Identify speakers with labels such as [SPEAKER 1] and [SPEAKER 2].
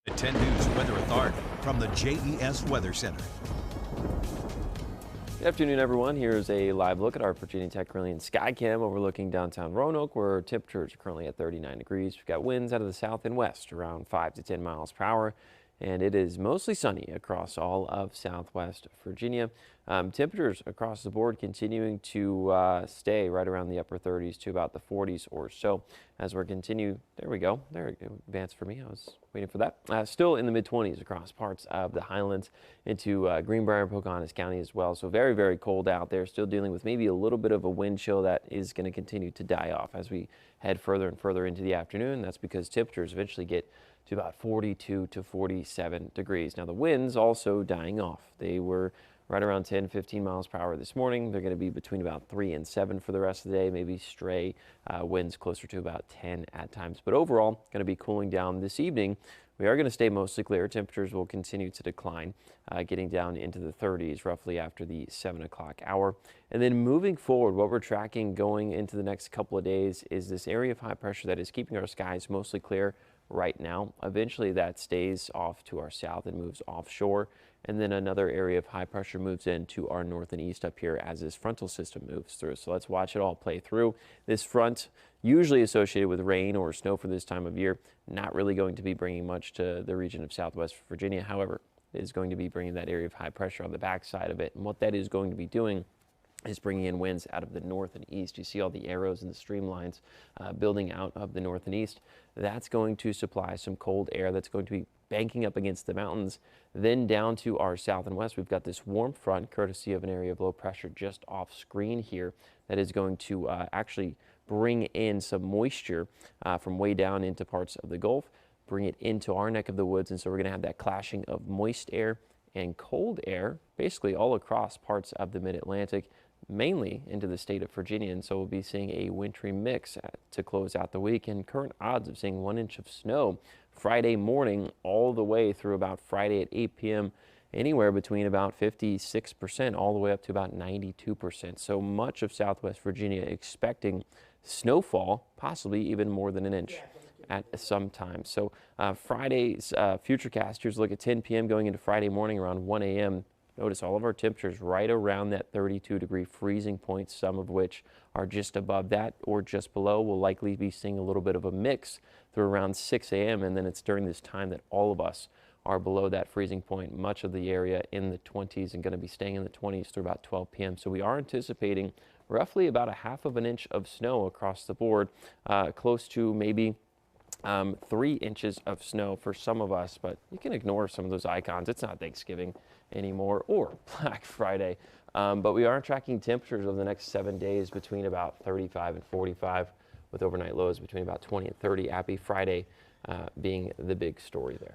[SPEAKER 1] At 10 News Weather Authority from the JES Weather Center.
[SPEAKER 2] Good afternoon, everyone. Here's a live look at our Virginia Tech Carilion Skycam overlooking downtown Roanoke, where temperatures are currently at 39 degrees. We've got winds out of the south and west around 5 to 10 miles per hour, and it is mostly sunny across all of southwest Virginia. Temperatures across the board continuing to stay right around the upper 30s to about the 40s or so as we're continue. There we go. There it advanced for me. I was waiting for that. Still in the mid 20s across parts of the Highlands into Greenbrier and Pocahontas County as well. So very, very cold out there. Still dealing with maybe a little bit of a wind chill that is going to continue to die off as we head further and further into the afternoon. That's because temperatures eventually get to about 42 to 47 degrees. Now the winds also dying off. They were right around 10, 15 miles per hour this morning. They're going to be between about 3 and 7 for the rest of the day, maybe stray winds closer to about 10 at times. But overall, going to be cooling down this evening. We are going to stay mostly clear. Temperatures will continue to decline, getting down into the 30s roughly after the 7 o'clock hour. And then moving forward, what we're tracking going into the next couple of days is this area of high pressure that is keeping our skies mostly clear right now. Eventually that stays off to our south and moves offshore, and then another area of high pressure moves into our north and east up here as this frontal system moves through. So let's watch it all play through. This front, usually associated with rain or snow for this time of year, not really going to be bringing much to the region of southwest Virginia. However, it is going to be bringing that area of high pressure on the backside of it, and what that is going to be doing is bringing in winds out of the north and east. You see all the arrows and the streamlines building out of the north and east. That's going to supply some cold air that's going to be banking up against the mountains. Then down to our south and west, we've got this warm front, courtesy of an area of low pressure just off screen here, that is going to actually bring in some moisture from way down into parts of the Gulf, bring it into our neck of the woods. And so we're going to have that clashing of moist air and cold air basically all across parts of the mid-Atlantic, mainly into the state of Virginia. And so we'll be seeing a wintry mix to close out the week, and current odds of seeing 1 inch of snow Friday morning all the way through about Friday at 8 p.m. anywhere between about 56% all the way up to about 92%. So much of southwest Virginia expecting snowfall, possibly even more than 1 inch at some time. So Friday's futurecasters look at 10 p.m. going into Friday morning around 1 a.m. Notice all of our temperatures right around that 32-degree freezing point, some of which are just above that or just below. We'll likely be seeing a little bit of a mix through around 6 a.m. and then it's during this time that all of us are below that freezing point. Much of the area in the 20s and going to be staying in the 20s through about 12 p.m. So we are anticipating roughly about 1/2 inch of snow across the board, close to maybe 3 inches of snow for some of us, but you can ignore some of those icons. It's not Thanksgiving anymore or Black Friday, but we are tracking temperatures over the next 7 days between about 35 and 45, with overnight lows between about 20 and 30. Happy Friday being the big story there.